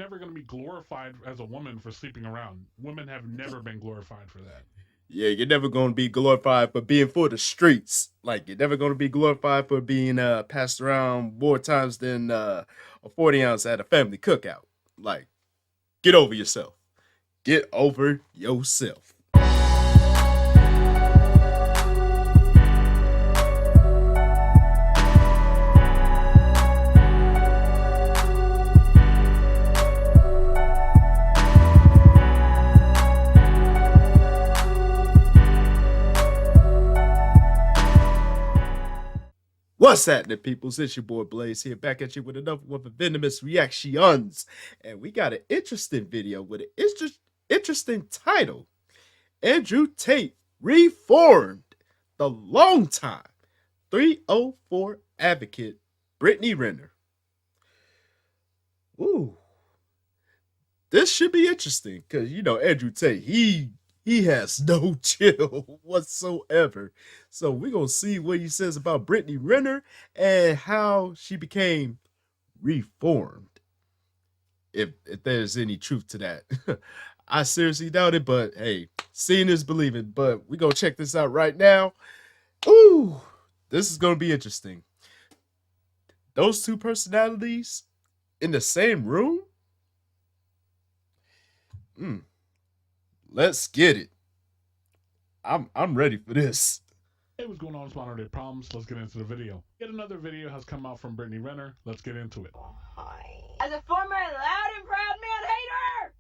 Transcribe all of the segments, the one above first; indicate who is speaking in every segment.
Speaker 1: never going to be glorified as a woman for sleeping around. Women have never been glorified for that.
Speaker 2: Yeah, you're never gonna be glorified for being for the streets. Like you're never gonna be glorified for being passed around more times than a 40 ounce at a family cookout. Like, get over yourself. Get over yourself. What's happening, people? It's your boy Blaze here, back at you with another one of Venomous reactions. And we got an interesting video with an interesting title. Andrew Tate reformed the longtime 304 advocate Brittany Renner. Ooh, this should be interesting because Andrew Tate, he has no chill whatsoever. So we're gonna see what he says about Brittany Renner and how she became reformed. If there's any truth to that. I seriously doubt it, but hey, seeing is believing. But we gonna check this out right now. Ooh, this is gonna be interesting. Those two personalities in the same room? Mm, let's get it. I'm ready for this.
Speaker 1: Hey, what's going on? It's Monterey Problems. Let's get into the video. Yet another video has come out from Brittany Renner. Let's get into it.
Speaker 3: As a former loud and proud man hater,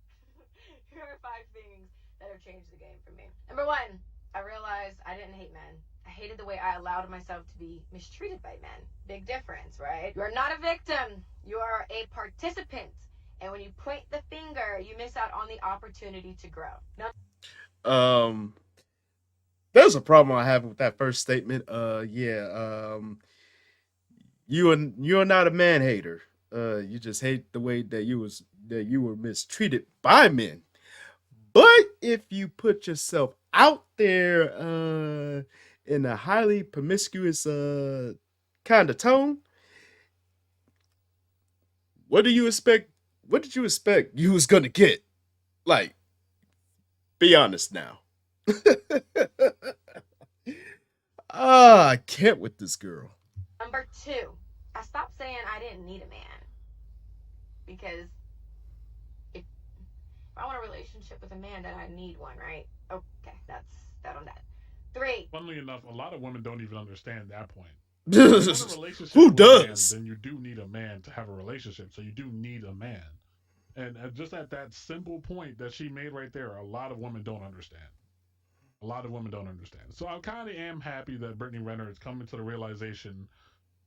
Speaker 3: here are 5 things that have changed the game for me. Number 1, I realized I didn't hate men. I hated the way I allowed myself to be mistreated by men. Big difference, right? You are not a victim. You are a participant. And when you point the finger, you miss out on the opportunity to grow.
Speaker 2: Um, there's a problem I have with that first statement. You're not a man hater. You just hate the way that you were mistreated by men. But if you put yourself out there in a highly promiscuous kind of tone, what do you expect? What did you expect you was gonna get? Like, be honest now. I can't with this girl.
Speaker 3: Number 2, I stopped saying I didn't need a man. Because if I want a relationship with a man, then I need one, right? Okay, that's that on that. 3.
Speaker 1: Funnily enough, a lot of women don't even understand that point. If you want a relationship
Speaker 2: Who
Speaker 1: with a man,
Speaker 2: does?
Speaker 1: then you do need a man to have a relationship. So you do need a man. And just at that simple point that she made right there, a lot of women don't understand. A lot of women don't understand. So I kind of am happy that Brittany Renner is coming to the realization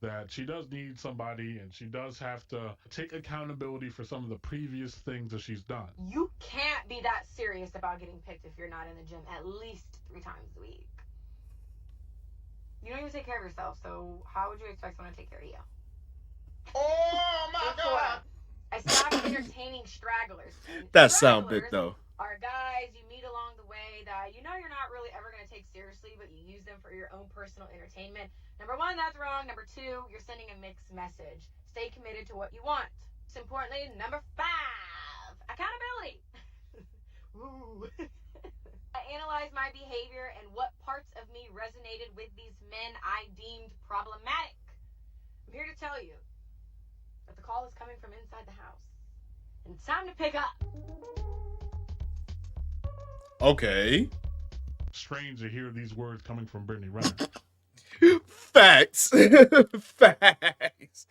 Speaker 1: that she does need somebody and she does have to take accountability for some of the previous things that she's done.
Speaker 3: You can't be that serious about getting picked if you're not in the gym at least 3 times a week. You don't even take care of yourself, so how would you expect someone to take care of you?
Speaker 4: Oh my God!
Speaker 3: I stopped entertaining stragglers.
Speaker 2: That sound big though.
Speaker 3: Are guys you meet along the way that you know you're not really ever going to take seriously, but you use them for your own personal entertainment. Number 1, that's wrong. Number 2, you're sending a mixed message. Stay committed to what you want. Most importantly, number 5, accountability. Ooh. I analyzed my behavior and what parts of me resonated with these men I deemed problematic. I'm here to tell you that the call is coming from inside the house. And it's time to pick up.
Speaker 2: Okay.
Speaker 1: Strange to hear these words coming from Brittany Renner.
Speaker 2: Facts. Facts.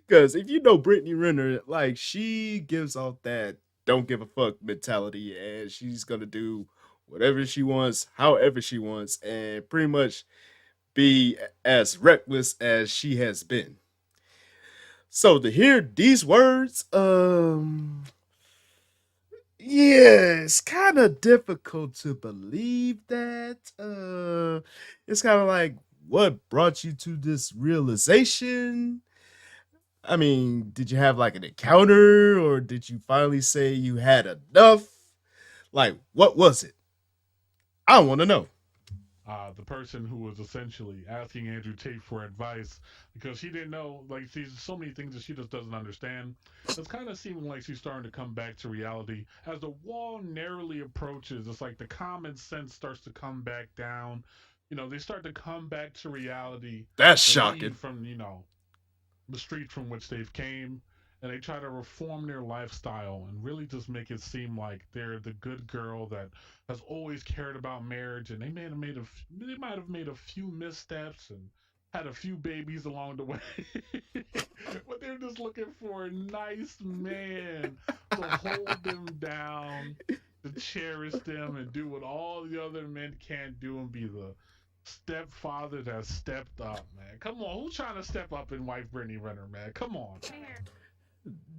Speaker 2: Because if you know Brittany Renner, like, she gives off that don't give a fuck mentality, and she's gonna do whatever she wants, however she wants, and pretty much be as reckless as she has been. So to hear these words, yeah, it's kind of difficult to believe that. It's kind of like, what brought you to this realization? I mean, did you have like an encounter, or did you finally say you had enough? Like, what was it? I want to know.
Speaker 1: the person who was essentially asking Andrew Tate for advice because she didn't know, like, there's so many things that she just doesn't understand. It's kind of seeming like she's starting to come back to reality. As the wall narrowly approaches, it's like the common sense starts to come back down. They start to come back to reality
Speaker 2: That's
Speaker 1: and leave
Speaker 2: shocking.
Speaker 1: from, the street from which they've came, and they try to reform their lifestyle and really just make it seem like they're the good girl that has always cared about marriage, and they might have made a few missteps and had a few babies along the way, but they're just looking for a nice man to hold them down, to cherish them, and do what all the other men can't do and be the stepfather that stepped up, man. Come on, who's trying to step up in wife Brittany Renner, man? Come on.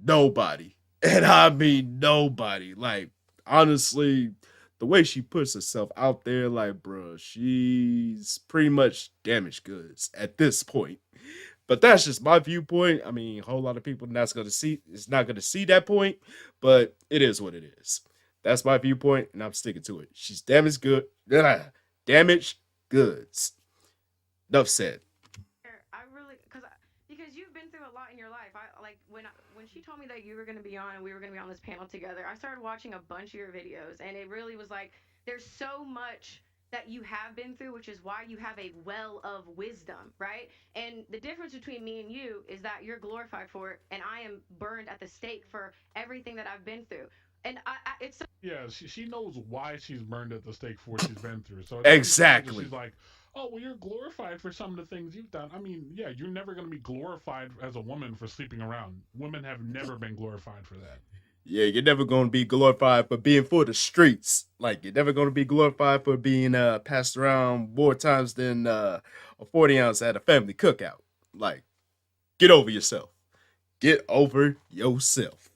Speaker 2: Nobody. And I mean nobody. Like, honestly, the way she puts herself out there, like, bro, she's pretty much damaged goods at this point. But that's just my viewpoint. I mean, a whole lot of people is not gonna see that point, but it is what it is. That's my viewpoint, and I'm sticking to it. She's damaged goods. Enough said.
Speaker 3: I really, because you've been through a lot in your life. I like when she told me that you were going to be on and we were going to be on this panel together. I started watching a bunch of your videos, and it really was like there's so much that you have been through, which is why you have a well of wisdom, right? And the difference between me and you is that you're glorified for it, and I am burned at the stake for everything that I've been through. And it's so
Speaker 1: Yeah, she knows why she's burned at the stake for what she's been through. So it's very strange that
Speaker 2: Exactly.
Speaker 1: she's like, oh, well, you're glorified for some of the things you've done. I mean, yeah, you're never going to be glorified as a woman for sleeping around. Women have never been glorified for that.
Speaker 2: Yeah, you're never gonna be glorified for being for the streets. Like, you're never gonna be glorified for being passed around more times than a 40 ounce at a family cookout. Like, get over yourself. Get over yourself.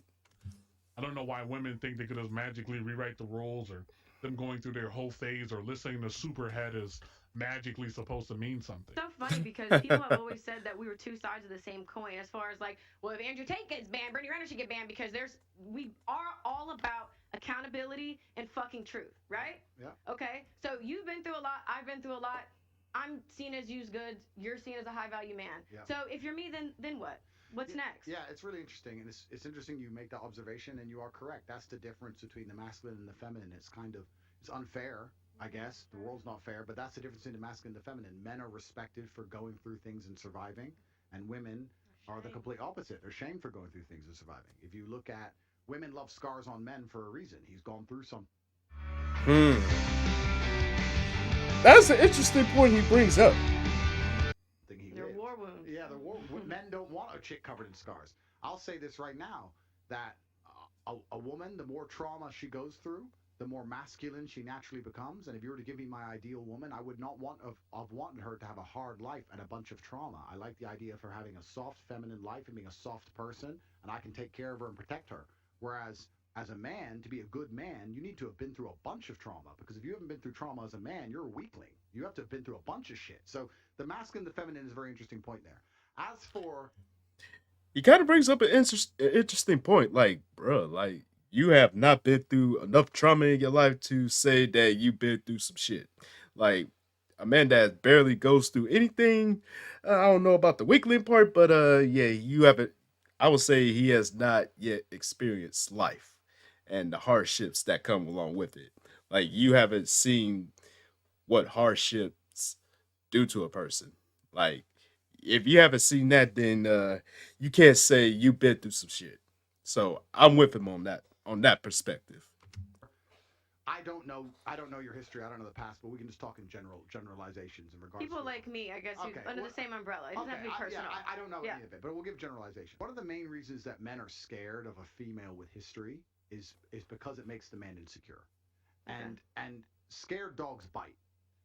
Speaker 1: I don't know why women think they could just magically rewrite the rules, or them going through their whole phase or listening to Superhead is magically supposed to mean something.
Speaker 3: so funny because people have always said that we were two sides of the same coin as far as like, well, if Andrew Tate gets banned, Brittany Renner should get banned because we are all about accountability and fucking truth, right?
Speaker 4: Yeah.
Speaker 3: Okay, so you've been through a lot, I've been through a lot. I'm seen as used goods, you're seen as a high value man.
Speaker 4: Yeah.
Speaker 3: So if you're me, then what? What's next?
Speaker 4: Yeah, it's really interesting, and it's interesting you make that observation, and you are correct. That's the difference between the masculine and the feminine. It's unfair, I guess. The world's not fair, but that's the difference between the masculine and the feminine. Men are respected for going through things and surviving, and women are the complete opposite. They're shamed for going through things and surviving. If you look at women love scars on men for a reason. He's gone through something
Speaker 2: Hmm. That's an interesting point he brings up.
Speaker 4: he
Speaker 3: They're
Speaker 4: lived.
Speaker 3: war wounds.
Speaker 4: Yeah, men don't want a chick covered in scars. I'll say this right now that a woman, the more trauma she goes through, the more masculine she naturally becomes. And if you were to give me my ideal woman, I would not want of wanting her to have a hard life and a bunch of trauma. I like the idea of her having a soft feminine life and being a soft person, and I can take care of her and protect her. Whereas as a man, to be a good man, you need to have been through a bunch of trauma, because if you haven't been through trauma as a man, you're a weakling. You have to have been through a bunch of shit. So the masculine and the feminine is a very interesting point there. As for
Speaker 2: He kind of brings up an interesting point. Like, bro, like, you have not been through enough trauma in your life to say that you've been through some shit. Like, a man that barely goes through anything. I don't know about the weakling part, but yeah, you haven't. I would say he has not yet experienced life and the hardships that come along with it. Like, you haven't seen what hardships do to a person. Like, if you haven't seen that, then you can't say you've been through some shit. So I'm with him on that perspective.
Speaker 4: I don't know your history. I don't know the past, but we can just talk in generalizations in regards
Speaker 3: People
Speaker 4: to
Speaker 3: like me, I guess,
Speaker 4: Okay,
Speaker 3: under
Speaker 4: well,
Speaker 3: the same umbrella. It doesn't have to be personal.
Speaker 4: I don't know
Speaker 3: Yeah.
Speaker 4: any of it, but we'll give generalization. One of the main reasons that men are scared of a female with history is because it makes the man insecure,
Speaker 3: Okay.
Speaker 4: and scared dogs bite.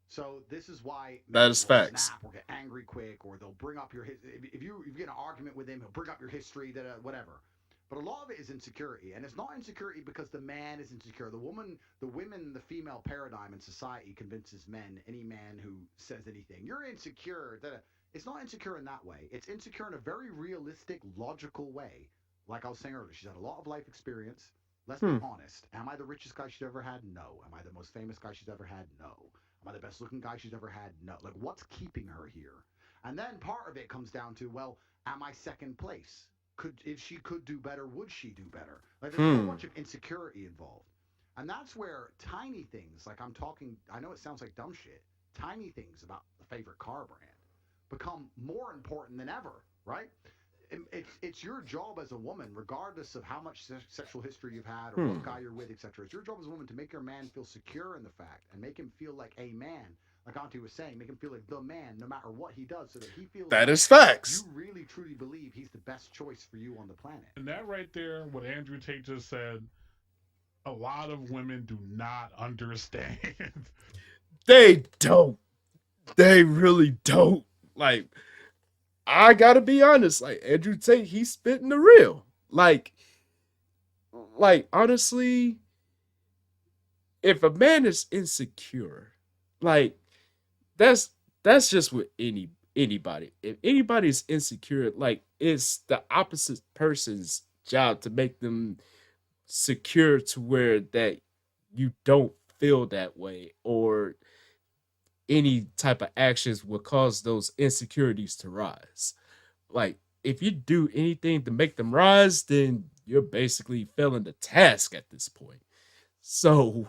Speaker 4: So this is why
Speaker 2: That
Speaker 4: men
Speaker 2: is
Speaker 4: will
Speaker 2: facts.
Speaker 4: snap or get angry quick, or they'll bring up your if you get in an argument with him, he'll bring up your history, that whatever. But a lot of it is insecurity, and it's not insecurity because the man is insecure. The female paradigm in society convinces men, any man who says anything, you're insecure. Da-da. It's not insecure in that way. It's insecure in a very realistic, logical way. Like I was saying earlier, she's had a lot of life experience. Let's be honest. Am I the richest guy she's ever had? No. Am I the most famous guy she's ever had? No. Am I the best looking guy she's ever had? No. Like, what's keeping her here? And then part of it comes down to, well, am I second place? If she could do better, would she do better? Like, there's a whole bunch of insecurity involved. And that's where tiny things, like I'm talking, I know it sounds like dumb shit, tiny things about the favorite car brand become more important than ever, right? It's your job as a woman, regardless of how much sexual history you've had or what guy you're with, etc. It's your job as a woman to make your man feel secure in the fact and make him feel like a man. Like Auntie was saying, make him feel like the man no matter what he does, so that he feels
Speaker 2: That
Speaker 4: like
Speaker 2: is facts.
Speaker 4: you really truly believe he's the best choice for you on the planet.
Speaker 1: And that right there, what Andrew Tate just said, a lot of women do not understand.
Speaker 2: They don't. They really don't. Like, I gotta be honest. Like Andrew Tate, he's spitting the real. Like honestly, if a man is insecure, like that's that's just with anybody. If anybody's insecure, like it's the opposite person's job to make them secure to where that you don't feel that way or any type of actions will cause those insecurities to rise. Like if you do anything to make them rise, then you're basically failing the task at this point. So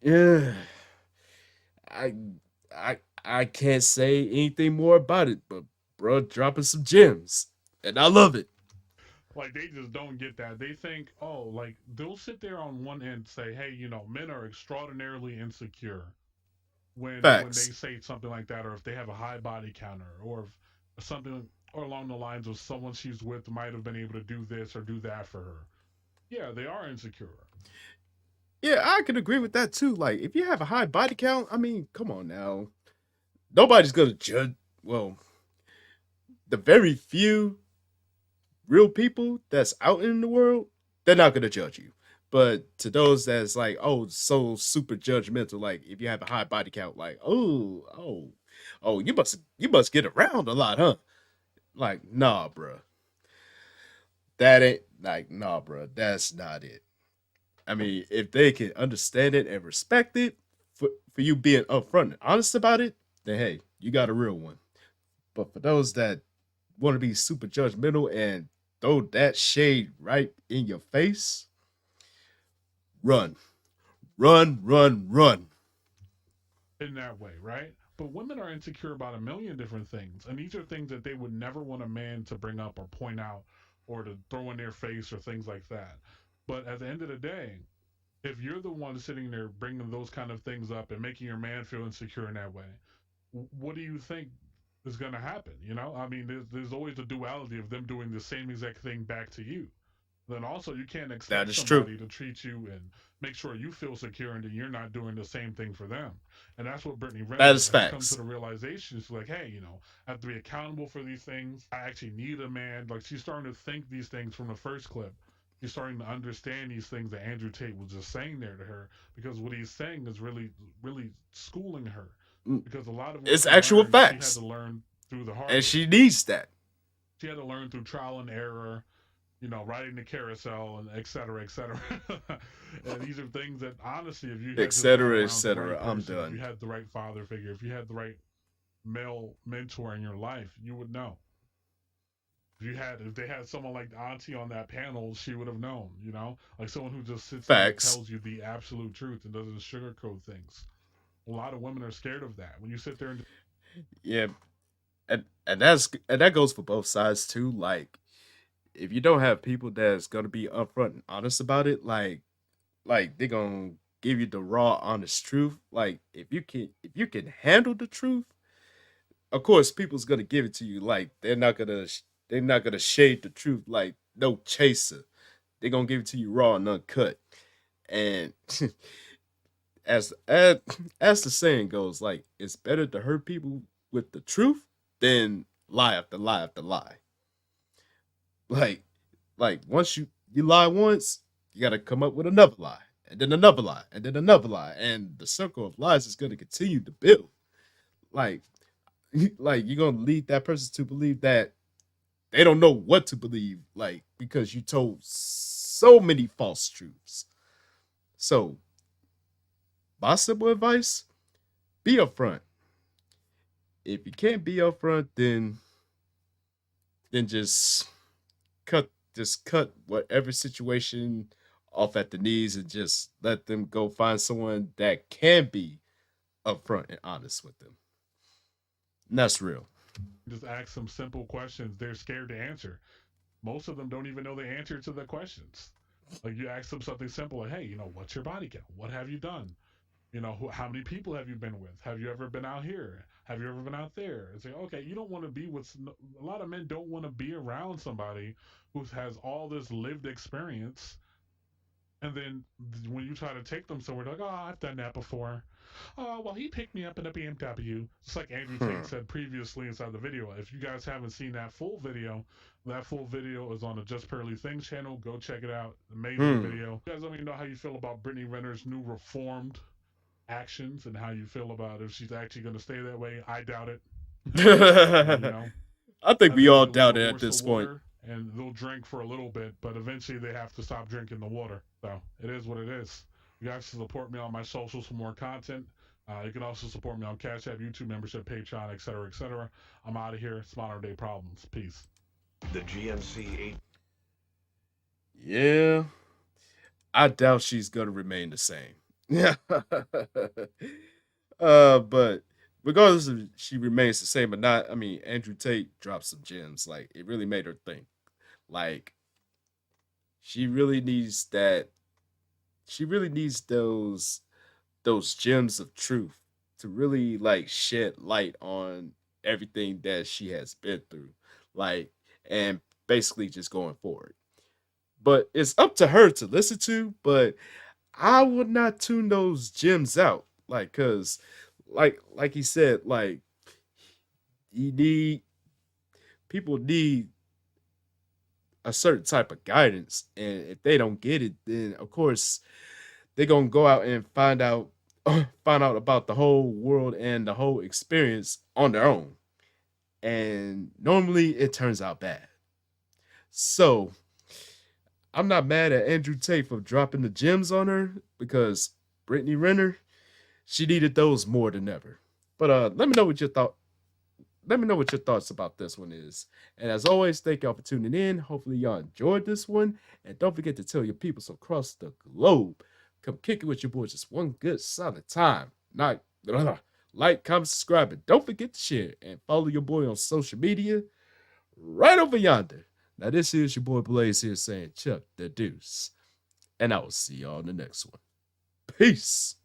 Speaker 2: yeah, I I can't say anything more about it, but bro, dropping some gems, and I love it.
Speaker 1: Like they just don't get that. They think, oh, like they'll sit there on one end and say, hey, men are extraordinarily insecure when they
Speaker 2: Facts.
Speaker 1: say something like that, or if they have a high body counter, or if something or along the lines of someone she's with might have been able to do this or do that for her. Yeah, they are insecure.
Speaker 2: Yeah, I can agree with that too. Like, if you have a high body count, I mean, come on now. Nobody's gonna judge. Well, the very few real people that's out in the world, they're not gonna judge you. But to those that's like, oh, so super judgmental, like if you have a high body count, like, oh, you must get around a lot, huh? Like, nah, bruh. That ain't like, nah, bruh. That's not it. I mean, if they can understand it and respect it for you being upfront and honest about it, then hey, you got a real one. But for those that want to be super judgmental and throw that shade right in your face, run, run.
Speaker 1: In that way, right? But women are insecure about a million different things, and these are things that they would never want a man to bring up or point out or to throw in their face or things like that. But at the end of the day, if you're the one sitting there bringing those kind of things up and making your man feel insecure in that way, what do you think is going to happen? I mean, there's always the duality of them doing the same exact thing back to you. Then also you can't
Speaker 2: That
Speaker 1: expect
Speaker 2: is true.
Speaker 1: somebody to treat you and make sure you feel secure and then you're not doing the same thing for them. And that's what Brittany
Speaker 2: That
Speaker 1: Renner
Speaker 2: is
Speaker 1: has come to
Speaker 2: facts.
Speaker 1: the realization. She's like, hey, I have to be accountable for these things. I actually need a man. Like she's starting to think these things from the first clip. She's starting to understand these things that Andrew Tate was just saying there to her because what he's saying is really, really schooling her.
Speaker 2: Mm,
Speaker 1: Because a lot of what
Speaker 2: it's
Speaker 1: she
Speaker 2: actual
Speaker 1: learned, she had
Speaker 2: facts.
Speaker 1: to learn through the hard
Speaker 2: And
Speaker 1: way.
Speaker 2: she needs that.
Speaker 1: She had to learn through trial and error, riding the carousel and et cetera, et cetera. And these are things that honestly, if you had just gone
Speaker 2: Etc.
Speaker 1: around the right
Speaker 2: etc. I'm
Speaker 1: person, if you
Speaker 2: done.
Speaker 1: had the right father figure, if you had the right male mentor in your life, you would know. If they had someone like Auntie on that panel, she would have known, like someone who just sits there and
Speaker 2: Facts.
Speaker 1: tells you the absolute truth and doesn't sugarcoat things. A lot of women are scared of that. When you sit there and
Speaker 2: Yeah, and that goes for both sides too. Like, if you don't have people that's gonna be upfront and honest about it, like they're gonna give you the raw, honest truth. Like, if you can handle the truth, of course, people's gonna give it to you. Like, they're not gonna shade the truth. Like, no chaser. They're gonna give it to you raw and uncut. And as as the saying goes, like it's better to hurt people with the truth than lie after lie after lie. Like once you lie once, you gotta come up with another lie, and then another lie, and then another lie, and the circle of lies is gonna continue to build. Like like you're gonna lead that person to believe that they don't know what to believe, like because you told so many false truths. So my simple advice: Be upfront. If you can't be upfront, then just cut whatever situation off at the knees and just let them go find someone that can be upfront and honest with them. And that's real.
Speaker 1: Just ask some simple questions they're scared to answer. Most of them don't even know the answer to the questions. Like you ask them something simple, like, "Hey, what's your body count? What have you done? How many people have you been with? Have you ever been out here? Have you ever been out there?" It's like, okay, you don't want to be with a lot of men don't want to be around somebody who has all this lived experience. And then when you try to take them somewhere, they're like, "Oh, I've done that before. Oh, well, he picked me up in a BMW." Just like Andrew Tate said previously inside the video. If you guys haven't seen that full video is on the Just Pearly Things channel. Go check it out. Amazing
Speaker 2: Hmm.
Speaker 1: video. You guys let me know how you feel about Brittany Renner's new reformed actions and how you feel about if she's actually going to stay that way. I doubt it.
Speaker 2: I think
Speaker 1: I
Speaker 2: we
Speaker 1: think
Speaker 2: all
Speaker 1: she'll
Speaker 2: doubt it at
Speaker 1: divorce the
Speaker 2: this point.
Speaker 1: water and they'll drink for a little bit, but eventually they have to stop drinking the water. So it is what it is. You guys can support me on my socials for more content. You can also support me on Cash App, YouTube membership, Patreon, etc., etc. I'm out of here. Smaller Day Problems. Peace.
Speaker 5: The GMC 8.
Speaker 2: Yeah, I doubt she's gonna remain the same. Yeah. But regardless if she remains the same or not, I mean, Andrew Tate dropped some gems. Like it really made her think. Like she really needs that. She really needs those gems of truth to really like shed light on everything that she has been through. Like and basically just going forward. But it's up to her to listen to. But I would not tune those gems out, like, cause, like he said, like you need people need a certain type of guidance, and if they don't get it, then of course they're gonna go out and find out about the whole world and the whole experience on their own, and normally it turns out bad. So I'm not mad at Andrew Tate for dropping the gems on her because Brittany Renner, she needed those more than ever. But let me know what your thought. Let me know what your thoughts about this one is. And as always, thank y'all for tuning in. Hopefully y'all enjoyed this one. And don't forget to tell your peoples across the globe. Come kick it with your boys just one good solid time. Not like, comment, subscribe, and don't forget to share and follow your boy on social media right over yonder. Now this is your boy Blaze here saying Chuck the Deuce. And I will see y'all in the next one. Peace.